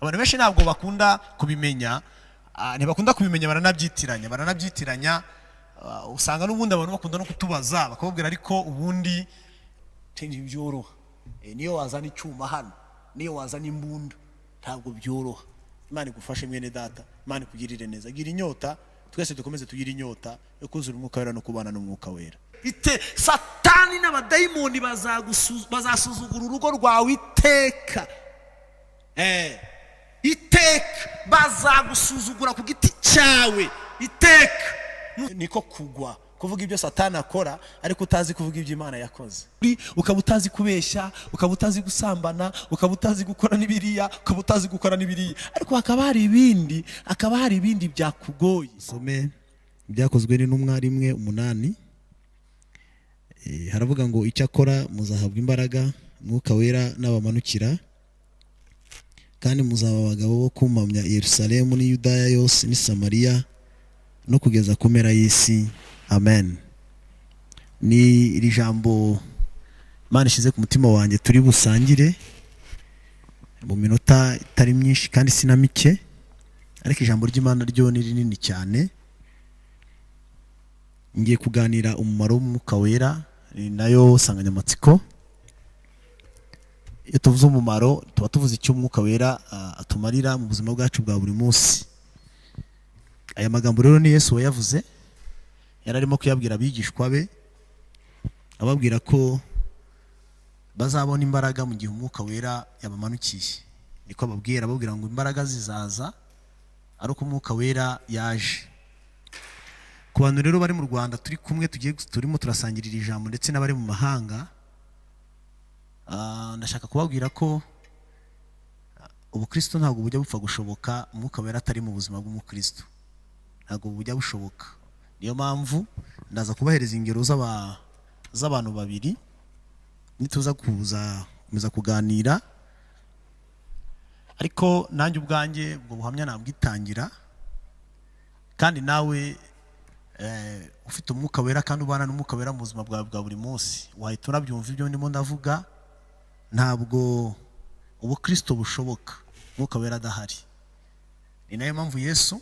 abantu benshi ntabwo bakunda kubimenya, ntibakunda kubimenya, baranabyitiranya. Usanga n'ubundi abantu bakunda no kutubaza bakababwira ariko ubundi byoroha. Niyo wazana icyuma hano, niyo wazana imbunda, ntabwo byoroha. Imana igufashe mwene data, Imana ikugirire neza. Gira inyota, twese dukomeze tugira inyota yo kuzura umwuka wera no kubana n'umwuka wera. Satani n'abadayimoni bazasuzugura urugo rwawe iteka. Iteka bazagusuzugura ku giti cyawe iteka. Niko kugwa kuvuga ibyo Satani akora ariko utazi kuvuga ibyo Imana yakoze. Ukaba utazi kubeshya, ukaba utazi gusambana, ukaba utazi gukora n'ibiriya, ukaba utazi gukora n'ibiriya, ariko hakaba hari ibindi byakugoye. Some byakozwe n'intumwa 1:8. Haravuga ngo icyakora muzahabwa imbaraga mwuka wera n'abamanukira, kandi muzaba abagabo bo kumamya Yerusalemu ni Yudaya yose ni Samariya no kugeza ku mpera y'isi. Amen. Ni iri jambo Imana ishize ku mutima wanjye turi busangire mu minota itari myinshi kandi sina mike, ariko ijambo ry'Imana ryo ni rinini cyane. Ngiye kuganira umumaro w'umwuka wera, ni nayo nsanganyamatsiko. Iyo tuvuze umumaro tuba tuvuze icyo umwuka wera atumarira mu buzima bwacu bwa buri munsi. Aya magambo rero ni Yesu wayavuze, yararimo kuyabwira abigishwa be, ababwira ko bazabona imbaraga mu gihe umwuka wera yabamanukiye. Niko ababwira ngo imbaraga zizaza ari uko umwuka wera yaje. Ku bantu rero bari mu Rwanda turi kumwe, turimo turasangirira ijambo, ndetse n'abari mu mahanga, ndashaka kubabwira ko ubukristo ntabwo bujya bupfa gushoboka umwuka wera atari mu buzima bw'umukristo. Ntabwo bujya bushoboka. Niyo mpamvu ndaza kubahereza ingero z'abantu babiri nituza kumeza kuganira, ariko nanjye ubwanjye ubwo buhamya nabwitangira. Kandi nawe ufite umwuka wera kandi ubana n'umwuka wera mu buzima bwawe bwa buri munsi, wahita unabyumva ibyo ndimo ndavuga. Ntabwo ubukristo bushoboka umwuka wera adahari. Ni nayo mpamvu Yesu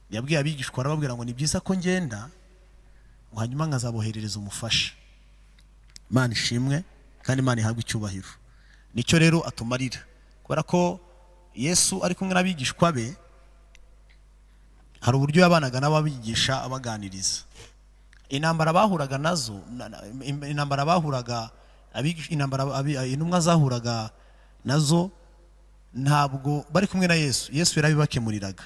yabwiye abigishwa, arababwira ngo ni byiza ko ngenda ngo hanyuma nkazaboherereza umufasha. Imana ishimwe kandi Imana ihabwe icyubahiro. Nicyo rero atumarira, kubera ko Yesu ari kumwe n'abigishwa be, hari uburyo yabanaga n'ababigisha abaganiriza. Intambara bahuraga nazo, intumwa zahuraga nazo, ntabwo bari kumwe na Yesu. Yesu yarabibakemuriraga,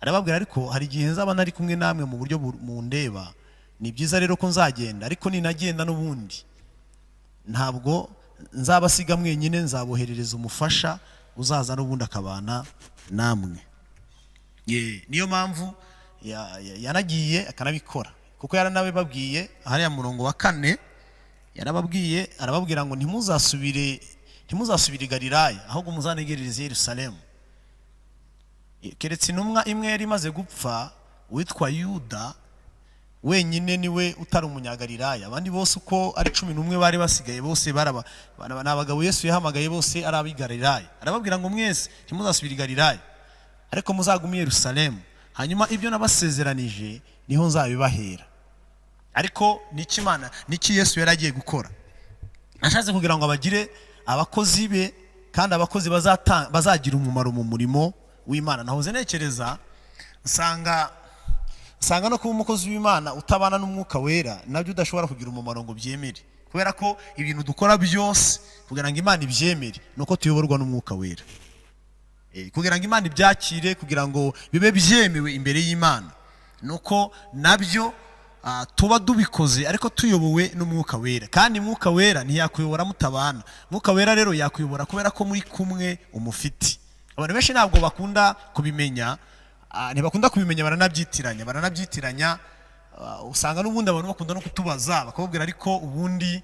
arababwira ariko hari igihe nzaba nari kumwe namwe mu buryo mundeba. Ni byiza rero ko nzagenda, ariko ninagenda n'ubundi ntabwo nzabasiga mwenyine, nzaboherereza umufasha uzaza n'ubundi akabana namwe. Niyo mpamvu yanagiye akanabikora, kuko yaranabibabwiye hariya murongo wa 4 yarababwiye, arababwira ngo ntimuzasubire i Galilaya, ahubwo muzanegerereze Yerusalemu. Keretse intumwa imwe yari imaze gupfa witwa Yuda, wenyine niwe utari umunyagalilaya. Abandi bose uko ari 11 bari basigaye, bose n'abagabo Yesu yahamagaye, bose ari ab'i Galilaya. Arababwira ngo mwese ntimuzasubire i Galilaya, ariko muzagume i Yerusalemu, hanyuma ibyo nabasezeranije niho nzabibahera. Ariko niki Yesu yari agiye gukora? Nashatse kugira ngo abagire abakozi be, kandi abakozi bazagira umumaro mu murimo w'Imana. Nahoze nekereza nsanga no kuba umukozi w'Imana utabana n'umwuka wera nabyo udashobora kugira umumaro ngo byemere, kubera ko ibintu dukora byose kugira ngo Imana ibyemere nuko tuyoborwa n'umwuka wera. Kugira ngo Imana ibyakire, kugira ngo bibe byemewe imbere y'Imana, nuko nabyo tuba dubikoze ariko tuyobowe n'umwuka wera. Kandi umwuka wera ntiyakuyobora mutabana. Umwuka wera rero yakuyobora kubera ko muri kumwe umufiti. Abantu benshi ntabwo bakunda kubimenya, ntibakunda kubimenya, baranabyitiranya. Usanga n'ubundi abantu bakunda no kutubaza bakababwira ariko ubundi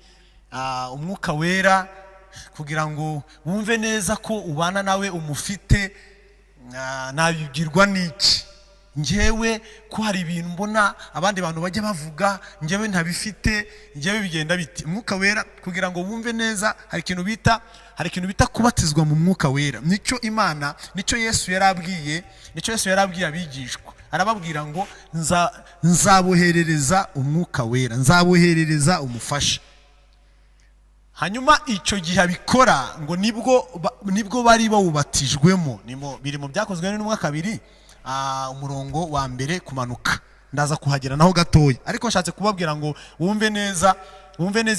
umwuka wera kugira ngo wumve neza ko ubana nawe umufite, nabibwirwa n'iki? njyewe ko hari ibintu mbona abandi bantu bajya bavuga, njyewe ntabifite, njyewe bigenda biti. Umwuka wera, kugira ngo wumve neza, hari ikintu bita kubatizwa mu mwuka wera. Nicyo Yesu yarabwiye abigishwa. Arababwira ngo nzaboherereza umwuka wera, nzaboherereza umufasha. Hanyuma icyo gihe abikora ngo nibwo bari bawubatijwemo. Biri mu Byakozwe n'Intumwa 2 umurongo wa mbere kumanuka. Ndaza kuhagera naho gatoya, ariko nshatse kubabwira ngo wumve neza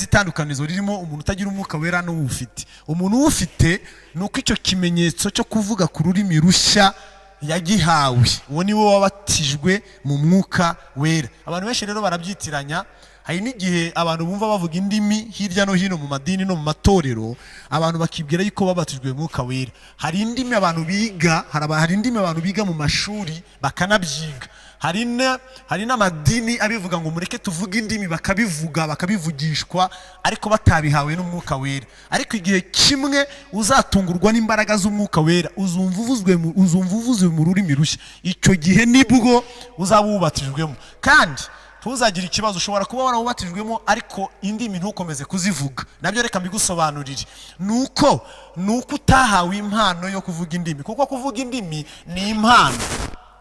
itandukanizo ririmo umuntu utagira umwuka wera n'uwufite. Umuntu uwufite nuko icyo kimenyetso cyo kuvuga ku rurimi rushya yagihawe, uwo ni wo wabatijwe mu mwuka wera. Abantu benshi rero barabyitiranya. Hari n'igihe abantu bumva bavuga indimi hirya no hino mu madini no mu matorero, abantu bakibwira yuko babatijwe mu mwuka wera. Hari indimi abantu biga mu mashuri bakanabyiga. Hari n'amadini abivuga ngo mureke tuvuge indimi, bakabivugishwa ariko batabihawe n'umwuka wera. Ariko igihe kimwe uzatungurwa n'imbaraga z'umwuka wera, uzumva uvuzwe mu rurimi rushya, icyo gihe nibwo uzaba wubatijwemo. Kandi tuzagira ikibazo, ushobora kuba warawubatijwemo ariko indimi ntukomeze kuzivuga. Nabyo reka mbigusobanurire. Nuko utahawe impano yo kuvuga indimi, kuko kuvuga indimi ni impano.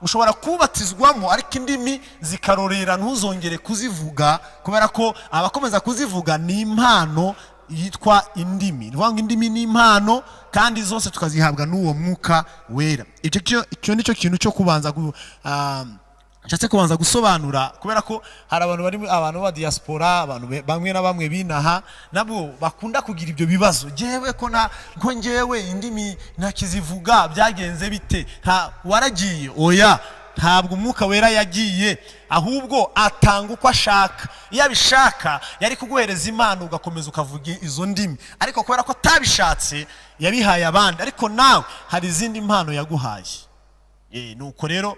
Ushobora kubatizwamo ariko indimi zikarorera, ntuzongere kuzivuga, kubera ko abakomeza kuzivuga ni impano yitwa indimi. Rwanga indimi ni impano, kandi zose tukazihabwa n'uwo mwuka wera. Icyo nicyo kintu cyo kubanza nshatse kubanza gusobanura, kubera ko hari abantu ba diaspora, abantu bamwe na bamwe binaha nabo bakunda kugira ibyo bibazo. Jewe ko njyewe indimi ntakizivuga, byagenze bite? Waragiye? Oya, ntabwo umwuka wera yagiye, ahubwo atanga uko ashaka. Iyo abishaka yari kuguhereza impano ugakomeza ukavuga izo ndimi, ariko kubera ko atabishatse yabihaye abandi. Ariko nawe hari izindi impano yaguhaye. Nuko rero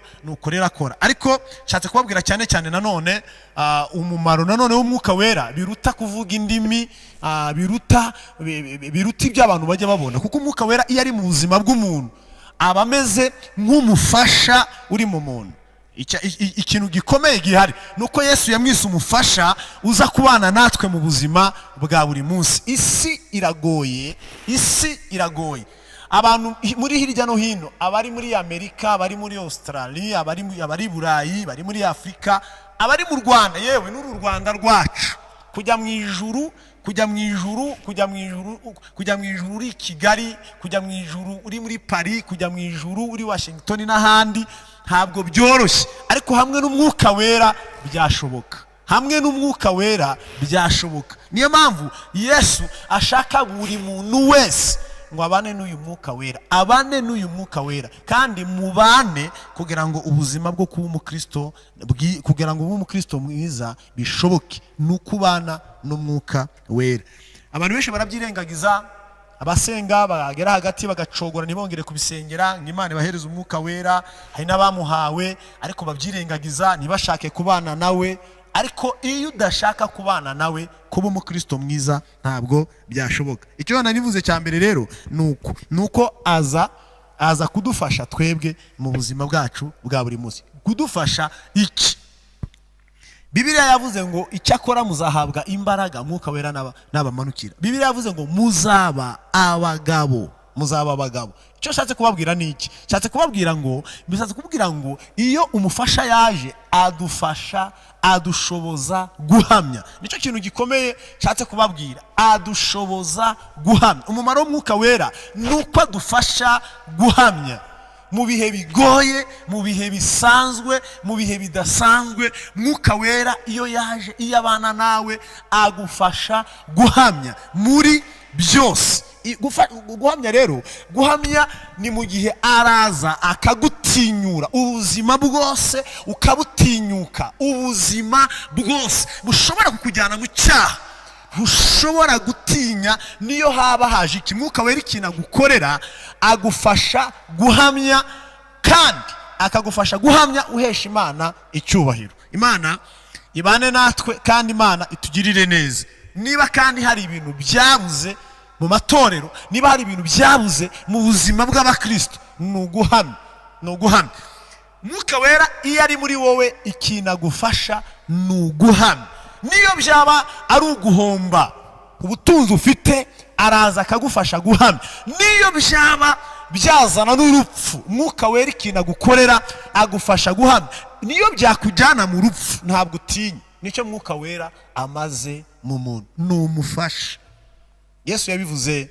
akora. Ariko nshatse kubabwira cyane cyane nanone umumaro nanone w'umwuka wera biruta kuvuga indimi, biruta ibyo abantu bajya babona. Kuko umwuka wera iyo ari mu buzima bw'umuntu aba ameze nk'umufasha uri mu muntu. Ikintu gikomeye gihari nuko Yesu yamwise umufasha uza kubana natwe mu buzima bwa buri munsi. Isi iragoye. Abantu muri hirya no hino, abari muri Amerika, abari muri Australia, abari Burayi, bari muri Afrika, abari mu Rwanda, yewe n'uru Rwanda rwacu, kujya mu ijuru uri Kigali, kujya mu ijuru uri muri Paris, kujya mu ijuru uri Washington n'ahandi, ntabwo byoroshye. Ariko hamwe n'umwuka wera byashoboka. Niyo mpamvu Yesu ashaka buri muntu wese ngo abane n'uyu mwuka wera, kandi mubane kugira ngo ubuzima bwo kuba umukristo, kugira ngo ube umukristo mwiza bishoboke, n'ukubana n'umwuka wera. Abantu benshi barabyirengagiza, abasenga bagera hagati bagacogora ntibongere kubisengera ngo Imana ibahereze umwuka wera. Hari n'abamuhawe ariko babyirengagiza, ntibashake kubana nawe. Ariko iyo udashaka kubana nawe, kuba umukristo mwiza ntabwo byashoboka. Icyo nanivuze cya mbere rero nuko aza kudufasha twebwe mu buzima bwacu bwa buri munsi. Kudufasha iki? Bibiliya yavuze ngo icyakora muzahabwa imbaraga mwuka wera n'abamanukira. Bibiliya yavuze ngo muzaba abagabo. Icyo nshatse kubabwira ni iki? Nshatse kubabwira ngo iyo umufasha yaje adushoboza guhamya. Nicyo kintu gikomeye nshatse kubabwira, adushoboza guhamya. Umumaro w'umwuka wera nuko adufasha guhamya mu bihe bigoye, mu bihe bisanzwe, mu bihe bidasanzwe. Mwuka wera iyo yaje, iyo abana nawe, agufasha guhamya muri byose. Guhamya ni mu gihe araza akagutinyura, ubuzima bwose ukabutinyuka, ubuzima bwose bushobora kukujyana mu cyaha ntushobora gutinya. Niyo haba haje iki, mwuka wera ikintu agukorera, agufasha guhamya, kandi akagufasha guhamya uhesha Imana icyubahiro. Imana ibane natwe, kandi Imana itugirire neza. Niba kandi hari ibintu byabuze mu matorero, niba hari ibintu byabuze mu buzima bw'abakristo, ni uguhamya. Mwuka wera iyo ari muri wowe ikintu agufasha ni uguhamya. Niyo byaba ari uguhomba ubutunzi ufite, araza akagufasha guhamya. Niyo byaba byazana n'urupfu, Mwuka wera ikintu agukorera agufasha guhamya. Niyo byakujyana mu rupfu ntabwo utinya. Nicyo Mwuka wera amaze mu muntu, ni umufasha. Yesu yabivuze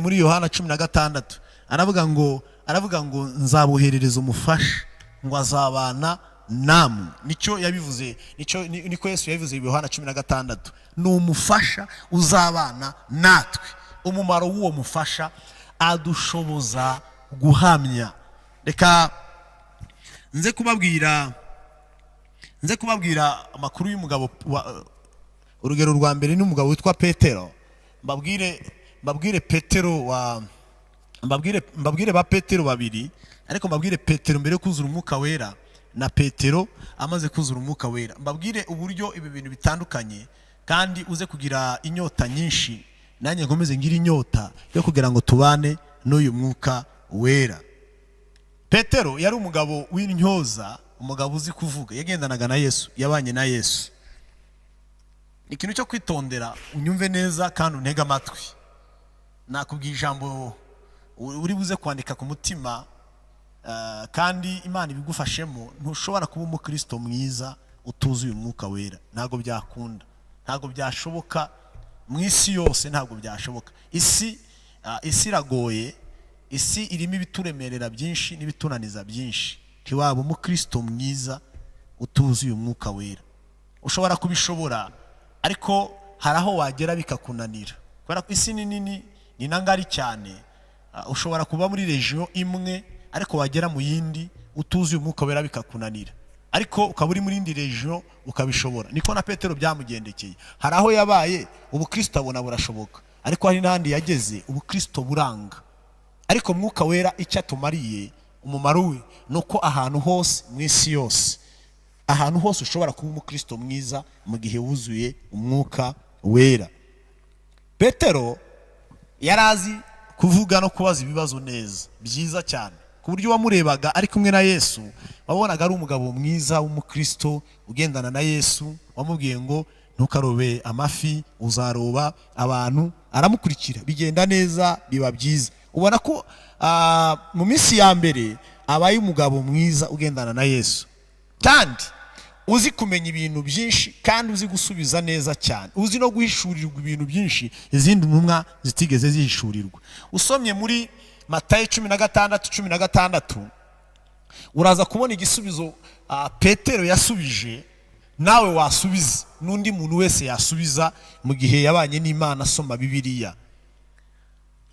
muri Yohana 16, aravuga ngo nzaboherereza umufasha ngo azabana namwe. Nicyo yabivuze, niko Yesu yabivuze muri Yohana 16, ni umufasha uzabana natwe. Umumaro w'uwo mufasha adushoboza guhamya. Reka nze amakuru y'umugabo, urugero rwa mbere n'umugabo witwa Petero. Mbabwire ba Petero babiri, ariko mbabwire Petero mbere yo kuzura umwuka wera na Petero amaze kuzura umwuka wera. Mbabwire uburyo ibi bintu bitandukanye, kandi uze kugira inyota nyinshi, nanjye nkomeze ngira inyota yo kugira ngo tubane n'uyu mwuka wera. Petero yari umugabo w'intyoza, umugabo uzi kuvuga, yagendanaga na Yesu, yabanye na Yesu. Ikintu cyo kwitondera, unyumve neza kandi untege amatwi. Nakubwiye ijambo uri buze kwandika ku mutima, kandi Imana ibigufashemo. Ntushobora kuba umukristo mwiza utuzuye umwuka wera, ntabwo byakunda, ntabwo byashoboka. Mu isi yose ntabwo byashoboka. Isi iragoye, isi irimo ibituremerera byinshi n'ibitunaniza byinshi. Ntiwaba umukristo mwiza utuzuye umwuka wera. Ushobora kubishobora, ariko hari aho wagera bikakunanira, kubera ko isi ni nini, ni ngari cyane. Ushobora kuba muri region imwe, ariko wagera mu yindi utuzuye umwuka wera bikakunanira, ariko ukaba uri muri indi region ukabishobora. Niko na Petero byamugendekeye. Hari aho yabaye ubukristo abona burashoboka, ariko hari n'ahandi yageze ubukristo buranga. Ariko mwuka wera icyo atumariye, umumaro we nuko ahantu hose mu isi yose, ahantu hose ushobora kuba umukristo mwiza mu gihe wuzuye umwuka wera. Petero yarazi kuvuga no kubaza ibibazo neza, byiza cyane, ku buryo wamurebaga ari kumwe na Yesu wabonaga ari umugabo mwiza w'umukristo ugendana na Yesu. Wamubwiye ngo ntukarobe amafi, uzaroba abantu. Aramukurikira, bigenda neza, biba byiza. Ubona ko mu minsi ya mbere abaye umugabo mwiza ugendana na Yesu, kandi uzi kumenya ibintu byinshi, kandi uzi gusubiza neza cyane, uzi no guhishurirwa ibintu byinshi izindi ntumwa zitigeze zihishurirwa. Usomye muri Matayo 16:16 uraza kubona igisubizo Petero yasubije, nawe wasubiza, n'undi muntu wese yasubiza mu gihe yabanye n'Imana asoma Bibiliya.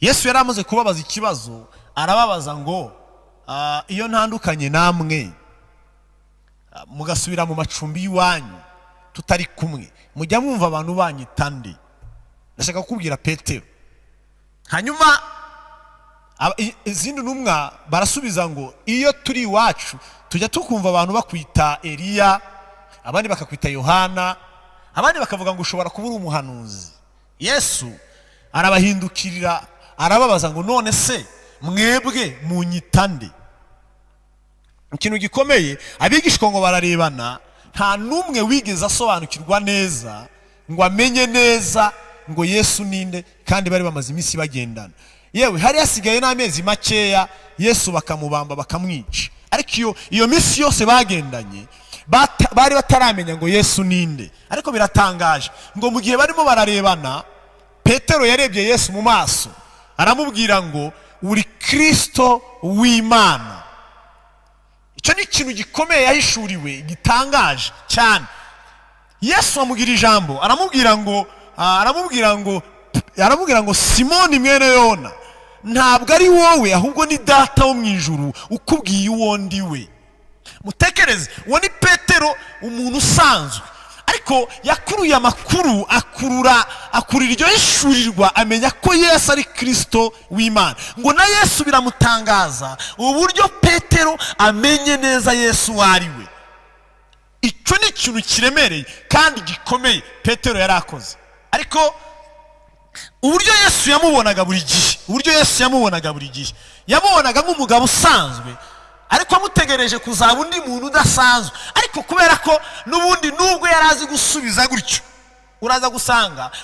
Yesu yari amaze kubabaza ikibazo, arababaza ngo iyo ntandukanye namwe mugasubira mu macumbi y'iwanyu tutari kumwe, mujya mwumva abantu banyita nde? Ndashaka kukubwira Petero. Hanyuma izindi ntumwa barasubiza ngo iyo turi iwacu tujya tukumva abantu bakwita Eliya, abandi bakakwita Yohana, abandi bakavuga ngo ushobora kuba uri umuhanuzi. Yesu arabahindukirira, arababaza ngo none se mwebwe munyita nde? Ikintu gikomeye, abigishwa ngo bararebana, nta numwe wigeze asobanukirwa neza ngo amenye neza ngo Yesu ninde, kandi bari bamaze iminsi bagendana. Yewe hari hasigaye n'amezi makeya Yesu bakamubamba bakamwica, ariko iyo minsi yose bagendanye bari bataramenya ngo Yesu ninde. Ariko biratangaje ngo mu gihe barimo bararebana, Petero yarebye Yesu mu maso, aramubwira ngo uri Kristo w'Imana. Icyo ni ikintu gikomeye yahishuriwe, gitangaje cyane. Yesu amugira ijambo, aramubwira ngo Simoni mwene Yona, ntabwo ari wowe ahubwo ni Data wo mu ijuru ukubwiye uwo ndiwe. Mutekereze, uwo ni Petero, umuntu usanzwe, ariko yakuruye amakuru, akurura iryo hishurirwa, amenya ko Yesu ari Kristo w'Imana. Ngo na Yesu biramutangaza uburyo Petero amenye neza Yesu wari we. Icyo ni ikintu kiremereye kandi gikomeye Petero yari akoze. Ariko uburyo Yesu yamubonaga buri gihe, yamubonaga nk'umugabo usanzwe, ariko amutegereje kuzaba undi muntu udasanzwe. Ariko kubera ko n'ubundi nubwo yari azi gusubiza gutyo, uraza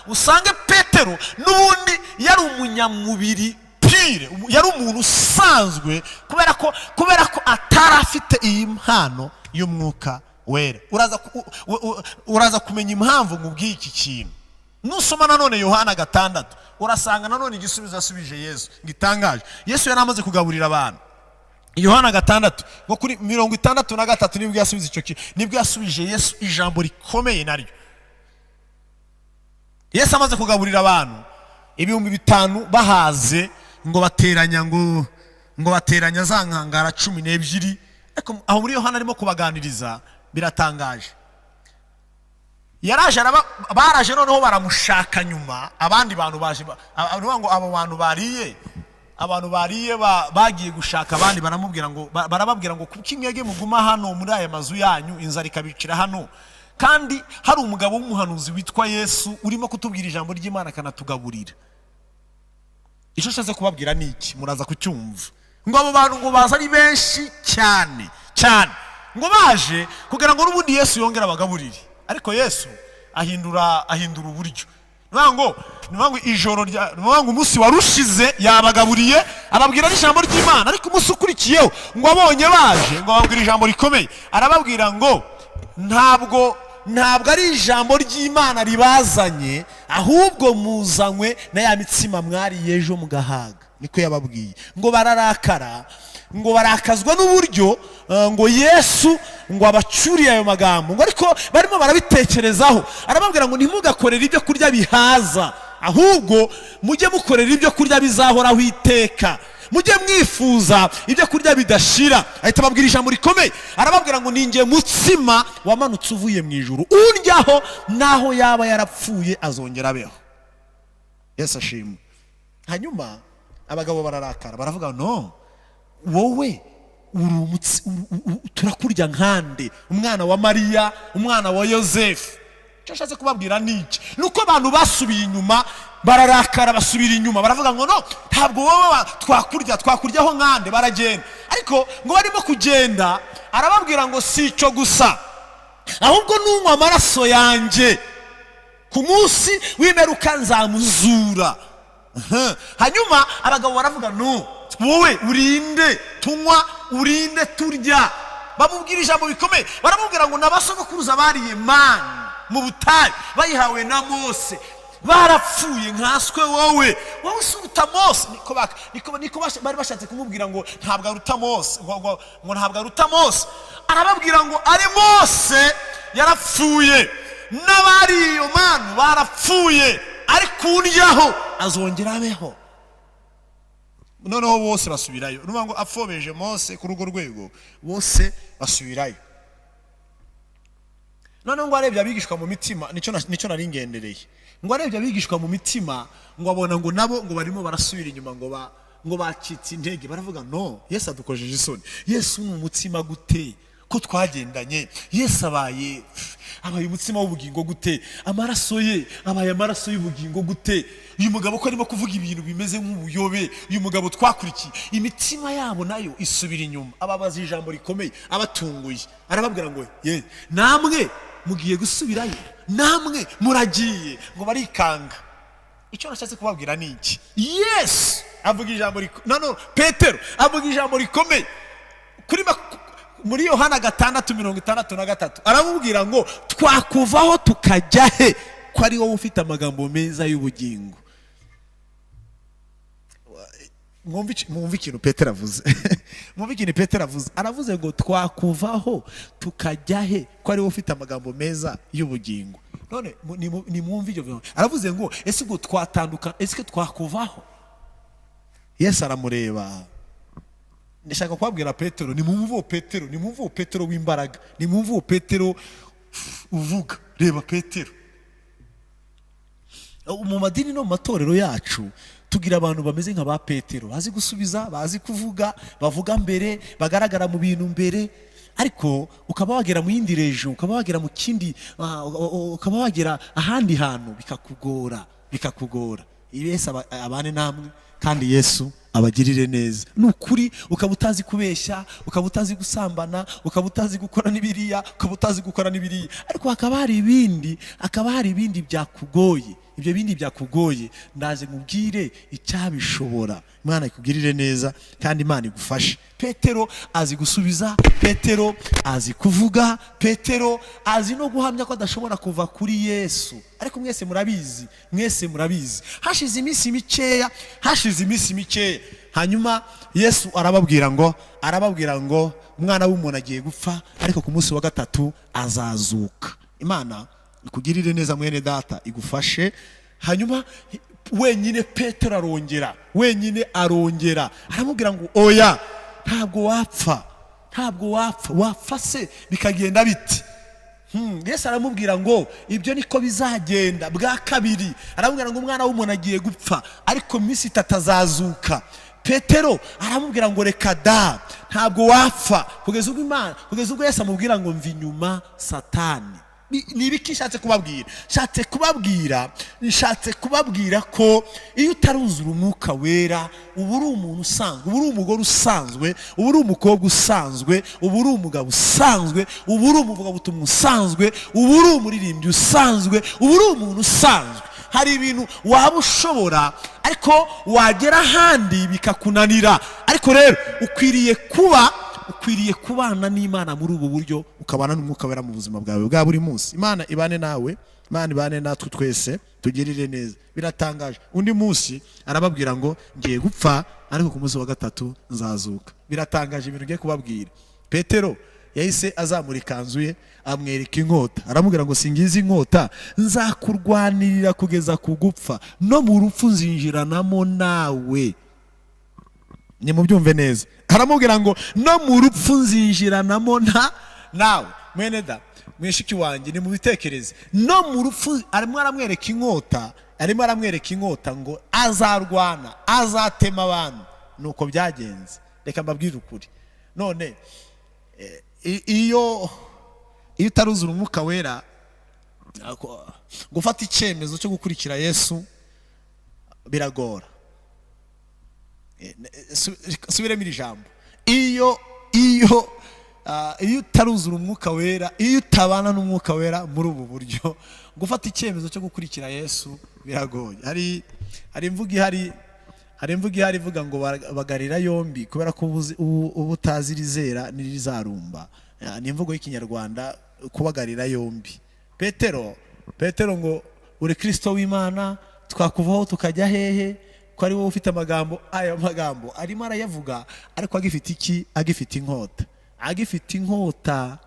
usange Petero n'ubundi yari umunyamubiri pire, yari umuntu usanzwe, kubera ko atari afite iyi mpano y'umwuka wera. Uraza kumenya impamvu nkubwiye iki kintu. Nusoma nanone Yohana 6 urasanga nanone igisubizo yasubije Yesu gitangaje. Yesu yari amaze kugaburira abantu. Yohana 6 ngo kuri 63 nibwo yasubiza icyo kintu, nibwo yasubije Yesu ijambo rikomeye naryo. Yesu amaze kugaburira abantu 5,000 bahaze, ngo bateranya za nkangara 12. Ariko aho muri Yohana arimo kubaganiriza biratangaje. Yaraje baraje noneho baramushaka nyuma. Abandi bantu baje ngo abo bantu bariye bagiye gushaka abandi, barababwira ngo kuki mwege muguma hano muri aya mazu yanyu, inzara ikabicira hano, kandi hari umugabo w'umuhanuzi witwa Yesu urimo kutubwira ijambo ry'Imana kanatugaburira. Icyo nshatse kubabwira ni iki, muraza kucyumva. Ngo abo bantu ngo baza ari benshi cyane, ngo baje kugira ngo n'ubundi Yesu yongera abagaburire. Ariko Yesu ahindura uburyo. Nibango ijoro nibango umunsi warushize yabagaburiye, ababwira n'ijambo ry'Imana. Ariko umunsi ukurikiyeho ngo abonye baje, ngo ababwira ijambo rikomeye, arababwira ngo ntabwo ari ijambo ry'Imana ribazanye, ahubwo muzanywe na ya mitsima mwariye ejo mugahaga. Niko yababwiye. Ngo bararakara, ngo barakazwa n'uburyo ngo Yesu ngo abacuriye ayo magambo. Ngo ariko barimo barabitekerezaho, arababwira ngo ntimugakorere ibyo kurya bihaza, ahubwo mujye mukorera ibyo kurya bizahoraho iteka, mujye mwifuza ibyo kurya bidashira. Ahita ababwira ijambo rikomeye, arababwira ngo ninjye mutsima wamanutse uvuye mu ijuru, uryaho naho yaba yarapfuye azongera abeho. Yesu ashimwe. Hanyuma abagabo bararakara, baravuga no, wowe turakurya nkande, umwana wa Mariya, umwana wa Yosefu. Icyo nshatse kubabwira niki, nuko abantu basubiye inyuma, bararakara basubira inyuma, baravuga ngo no, ntabwo wowe twakuryaho nkande. Baragenda, ariko ngo barimo kugenda arababwira ngo si icyo gusa, ahubwo nunywa amaraso yanjye ku munsi w'imperuka nzamuzura. Hanyuma abagabo baravuga no, wowe urinde tunywa, urinde turya. Bamubwira ijambo bikomeye, baramubwira ngo n'abasogokuruza bariye manu mu butayu bayihawe na Mose, barapfuye nkaswe wowe usuruta Mose. Niko bari bashatse kumubwira ngo ntabwo aruta Mose, ngo ntabwo aruta Mose. Arababwira ngo ari Mose yarapfuye, n'abari iyo manu barapfuye, ariko uryaho azongera abeho. Noneho bose basubirayo. Nuvuga ngo apfobeje Mose ku rugo rwego, bose basubirayo. Noneho ngo arebye abigishwa mu mitima, nicyo nari ngendereye. Ngo arebye abigishwa mu mitima, ngo abona ngo nabo ngo barimo barasubira inyuma, ngo bacitse intege. Baravuga no, Yesu adukojeje isoni. Yesu ni umutsima gute ko twagendanye? Yesu abaye umutsima w'ubugingo gute? Amaraso ye abaye amaraso y'ubugingo gute? Uyu mugabo ko arimo kuvuga ibintu bimeze nk'ubuyobe, uyu mugabo twakurikiye. Imitima yabo nayo isubira inyuma. Ababaza ijambo rikomeye, abatunguye. Arababwira ngo namwe mugiye gusubirayo, namwe muragiye. Ngo barikanga. Icyo nashatse kubabwira ni iki, Yesu avuga ijambo Petero avuga ijambo rikomeye muri Yohana 6:63 aramubwira ngo twakuvaho tukajya he, ko ari wowe ufite amagambo meza y'ubugingo. Mwumve ikintu Petero avuze. Mwumve ikintu Petero avuze. Aravuze ngo twakuvaho tukajya he, ko ari wowe ufite amagambo meza y'ubugingo. None ni mwumve ibyo. Aravuze ngo ese ngo twatandukana, ese twakuvaho? Yesu aramureba. Ndashaka kubabwira Petero, ni mwumve Petero w'imbaraga, ni mwumve Petero uvuga. Reba Petero. Mu madini no mu matorero yacu tugira abantu bameze nka ba Petero, bazi gusubiza, bazi kuvuga, bavuga mbere, bagaragara mu bintu mbere, ariko ukaba wagera mu yindi region, ukaba wagera mu kindi, ukaba wagera ahandi hantu bikakugora. Yesu abane namwe kandi Yesu abagirire neza. Nukuri ukaba utazi kubeshya, ukaba utazi gusambana, ukaba utazi gukora n'ibiriya, ukaba utazi gukora n'ibiriya, ariko hakaba hari ibindi byakugoye. Ibyo bindi byakugoye ndaje nkubwire icyabishobora. Imana ikugirire neza kandi Imana igufashe. Petero azi gusubiza, Petero azi kuvuga, Petero azi no guhamya ko adashobora kuva kuri Yesu. Ariko mwese murabizi hashize iminsi mikeya hanyuma Yesu arababwira ngo umwana w'umuntu agiye gupfa, ariko ku munsi wa gatatu azazuka. Imana ikugirire neza mwene data, igufashe. Hanyuma wenyine Petero arongera aramubwira ngo oya, ntabwo wapfa se bikagenda biti. Yesu aramubwira ngo ibyo niko bizagenda. Bwa kabiri aramubwira ngo umwana w'umuntu agiye gupfa, ariko minsi 3 azazuka. Petero aramubwira ngo reka da, ntabwo wapfa. Kugeza ubwo Yesu amubwira ngo mva inyuma Satani. Nibiki nshatse kubabwira ko iyo utaruzura umwuka wera uba uri umuntu usanzwe, uba uri umugore usanzwe, uba uri umukobwa usanzwe, uba uri umugabo usanzwe, uba uri umuvugabutumwa usanzwe, uba uri umuririmbyi usanzwe, uba uri umuntu usanzwe. Hari ibintu waba ushobora ariko wagera ahandi bikakunanira, ariko rero ukwiriye kubana n'Imana muri ubu buryo, ukabana n'umwuka wera mu buzima bwawe bwa buri munsi. Imana ibane nawe, Imana ibane natwe twese, tugirire neza. Biratangaje, undi munsi arababwira ngo ngiye gupfa, ariko ku munsi wa gatatu nzazuka. Biratangaje ibintu ngiye kubabwira. Petero yahise azamura ikanzu ye amwereka inkota, aramubwira ngo singize inkota, nzakurwanirira kugeza ku gupfa, no mu rupfu nzinjiranamo nawe. Ni mubyumve neza, aramubwira ngo no mu rupfu nzinjiranamo nawe. Mwene da mwishiki wanjye ni mu bitekereze, no mu rupfu arimo aramwereka inkota ngo azarwana, azatema abantu. Nuko byagenze. Reka mbabwire ukuri, none iyo utaruzura umwuka wera, gufata icyemezo cyo gukurikira Yesu biragora. Subiremo iri jambo, iyo utaruzura umwuka wera, iyo utabana n'umwuka wera muri ubu buryo, gufata icyemezo cyo gukurikira Yesu biragoye. Hari imvugo ihari ivuga ngo bagarira yombi, kubera ko ubu utazi rizera n'irizarumba. Ni imvugo y'ikinyarwanda, kubagarira yombi. Petero ngo uri Kristo w'Imana, twakuvaho tukajya hehe? Ko ari wowe ufite amagambo. Ayo magambo arimo arayavuga, ariko agifite inkota.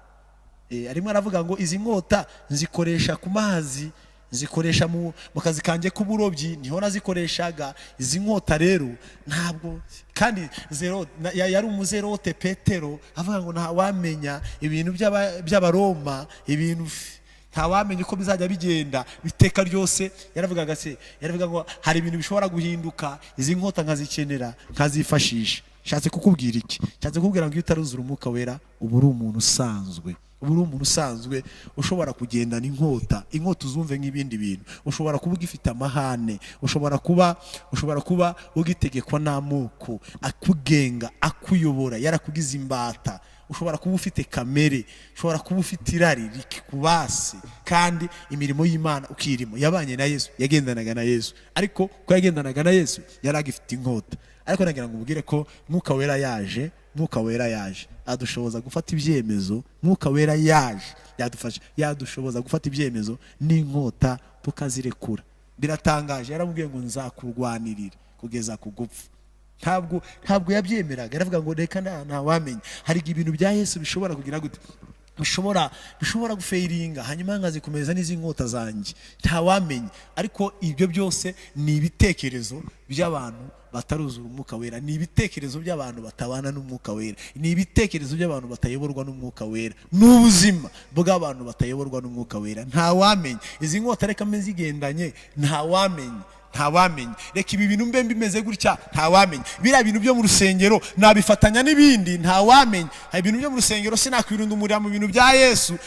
Arimo aravuga ngo izi nkota nzikoresha ku mazi, nzikoresha mu kazi kanjye k'uburobyi, niho nazikoreshaga. Izi nkota rero ntabwo, kandi yari umuzerote Petero, avuga ngo ntawamenya ibintu by'Abaroma, ibintu ntawamenya uko bizajya bigenda biteka ryose. Yaravuga ngo hari ibintu bishobora guhinduka, izi nkota nkazikenera, nkazifashisha. Shatse kukubwira iki? Shatse kukubwira ngo iyo utaruzura umwuka wera uba uri umuntu usanzwe, ushobora kugendana inkota uzumve nk'ibindi bintu. Ushobora kuba ugifite amahane, ushobora kuba ugitegekwa n'amoko akugenga, akuyobora, yarakugize imbata. Ushobora kuba ufite kamere, ushobora kuba ufite irari rikubase, kandi imirimo y'Imana ukirimo. Yabanye na Yesu, yagendanaga na Yesu, ariko ko yagendanaga na Yesu yari agifite inkota. Ariko nagira ngo mubwire ko mwuka wera yaje adushoboza gufata ibyemezo. Mwuka wera yaje yadushoboza gufata ibyemezo n'inkota tukazirekura. Biratangaje, yaramubwiye ngo nzakurwanirira kugeza ku gupfa. Ntabwo yabyemeraga, yaravuga ngo reka ntawamenya. Hari ibintu bya Yesu bishobora kugira gute, bishobora gufeiringa, hanyuma nkazikomeza n'izi nkota zanjye, ntawamenya. Ariko ibyo byose ni ibitekerezo by'abantu bataruzura umwuka wera, ni ibitekerezo by'abantu batabana n'umwuka wera, ni ibitekerezo by'abantu batayoborwa n'umwuka wera, n'ubuzima bw'abantu batayoborwa n'umwuka wera. Ntawamenya izi nkota reka meze igendanye, ntawamenya. ntawamenya. Reka ibi bintu mbe bimeze gutya, ntawamenya. Biriya bintu byo mu rusengero nabifatanya n'ibindi, ntawamenya. Ibintu byo mu rusengero sinakwirundumurira mu bintu bya Yesu,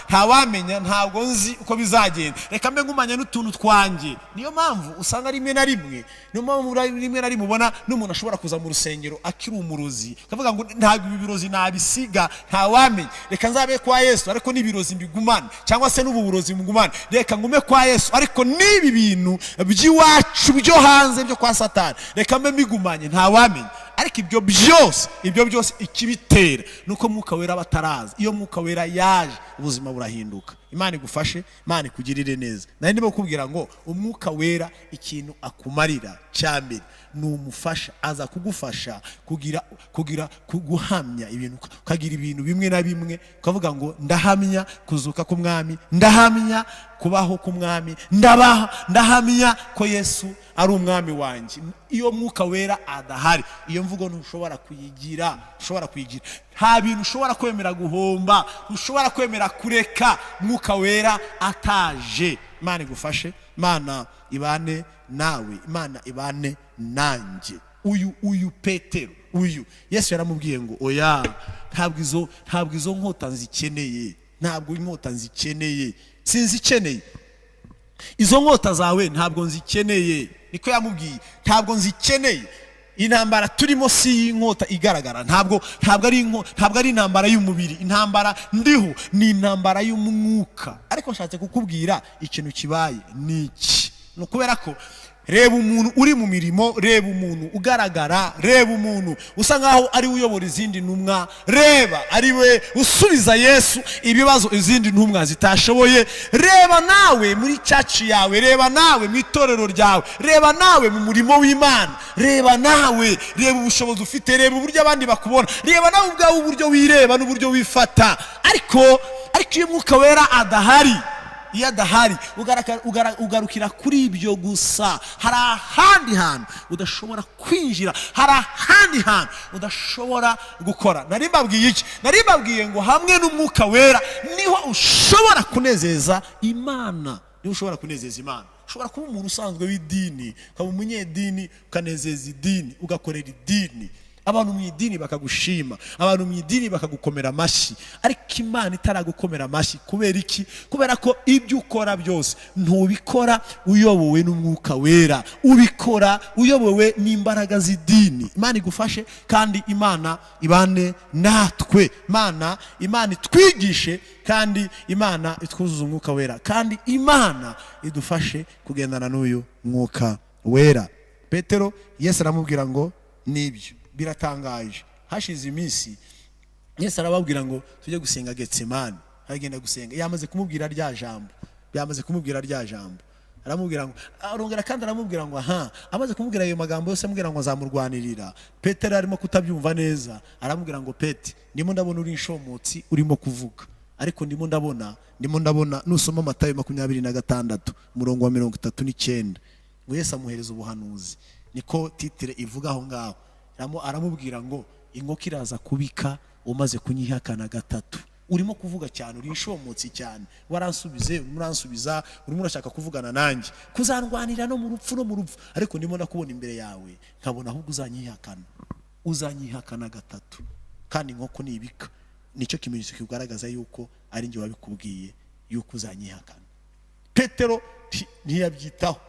ntawamenya, ntabwo nzi uko bizagenda. Reka mbe ngumanya n'utuntu twanjye. Niyo mpamvu usanga rimwe na rimwe ubona n'umuntu ashobora kuza mu rusengero akiri umurozi, akavuga ngo ntabwo ibi birozi nabisiga, ntawamenya. Reka nzabe kwa Yesu ariko n'ibirozi mbigumane, cyangwa se n'ubu burozi mbugumane. Reka ngume kwa Yesu ariko n'ibi bintu by'iwacu byo hanze byo kwa Satani reka mbe mbigumanye, ntawamenya. Ariko ibyo byose ikibitera nuko Mwuka Wera bataraza. Iyo Mwuka Wera yaje ubuzima burahinduka. Imana igufashe, Imana ikugirire neza. Nari ndimo kukubwira ngo Umwuka Wera ikintu akumarira cyambere ni umufasha, aza kugufasha kuguhamya ibintu, ukagira ibintu bimwe na bimwe ukavuga ngo ndahamya kuzuka k'umwami, ndahamya kubaho k'umwami, ndahamya ko Yesu ari umwami wanjye. Iyo Mwuka Wera adahari, iyo mvugo ntushobora kuyigira. Nta bintu ushobora kwemera guhomba, ushobora kwemera kureka Mwuka Wera ataje. Imana igufashe, Imana ibane nawe, Imana ibane nanjye. Uyu Petero, Yesu yaramubwiye ngo oya, ntabwo izo nkota nzikeneye, ntabwo inkota nzikeneye, sinzikeneye. Izo nkota zawe ntabwo nzikeneye. Niko yamubwiye, ntabwo nzikeneye. Intambara turimo si inkota igaragara, ntabwo ari intambara y'umubiri. Intambara ndiho ni intambara y'umwuka. Ariko nshatse kukubwira ikintu kibaye niki. No kubera ko reba umuntu uri mu mirimo, reba umuntu ugaragara, reba umuntu usa nkaho ari uyobora izindi ntumwa, reba ari we usubiza Yesu ibibazo izindi ntumwa zitashoboye. Reba nawe muri church yawe, reba nawe mu itorero ryawe, reba nawe mu murimo w'Imana, reba nawe, reba ubushobozi ufite, reba uburyo abandi bakubona, reba nawe ubwawe uburyo wireba n'uburyo wifata. Ariko iyo Mwuka Wera adahari, iyo adahari ugarukira kuri ibyo gusa. Hari ahandi hantu udashobora kwinjira, hari ahandi hantu udashobora gukora. Nari mbabwiye ngo hamwe n'Umwuka Wera niho ushobora kunezeza Imana. Ushobora kuba umuntu usanzwe w'idini, ukaba umunyedini ukanezeza idini, ugakorera idini, abantu mu idini bakagushima, abantu mu idini bakagukomera amashyi. Ariko Imana itaragukomera amashyi. Kubera iki? Kubera ko ibyo ukora byose ntubikora uyobowe n'Umwuka Wera, ubikora uyobowe n'imbaraga z'idini. Imana igufashe kandi Imana ibane natwe. Imana itwigishe kandi Imana itwuzuza Umwuka Wera, kandi Imana idufashe kugendana n'uyu Mwuka Wera. Petero Yesu aramubwira ngo nibyo biratangaje. Hashize iminsi Yesu arababwira ngo tujye gusenga Getsemani. Aragenda gusenga, yamaze kumubwira rya jambo, aramubwira ngo arongera kandi aramubwira ngo amaze kumubwira ayo magambo yose amubwira ngo azamurwanirira. Petero arimo kutabyumva neza, aramubwira ngo Peti, ndimo ndabona uri inshomotsi urimo kuvuga, ariko ndimo ndabona nusoma Matayo 26 umurongo wa 39 ngo Yesu amuhereza ubuhanuzi. Niko titire ivuga aho ngaho. Aramubwira ngo inkoko iraza kubika umaze kunyihakana gatatu. Urimo kuvuga cyane, uri inshomotsi cyane, uransubiza, urimo urashaka kuvugana nanjye, kuzandwanira no mu rupfu, ariko ndimo ndakubona imbere yawe nkabona ahubwo uzanyihakana gatatu. Kandi inkoko nibika, nicyo kimenyetso kigaragaza yuko ari njye wabikubwiye yuko uzanyihakana. Petero ntiyabyitaho,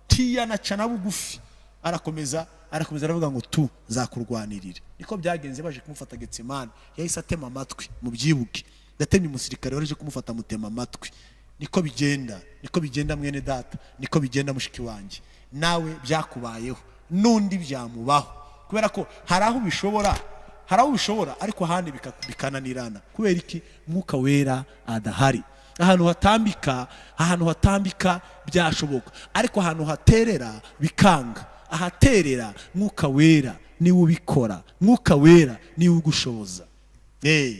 tiyanacana bugufi, arakomeza aravuga ngo zakurwanirira. Niko byagenze baje kumufata Getsemani, yahise atema amatwi. Mu byibuke ndatemye umusirikare waje kumufata mutema amatwi. Niko bigenda mwene data, niko bigenda mushiki wanjye. Nawe byakubayeho, nundi byamubaho, kubera ko hari aho bishobora ariko ahandi bikananirana. Kubera iki? Mwuka Wera adahari. Ahantu hatambika byashoboka, ariko ahantu haterera bikanga. Ahaterera Mwuka Wera niwe ubikora, Mwuka Wera niwe ugushoboza.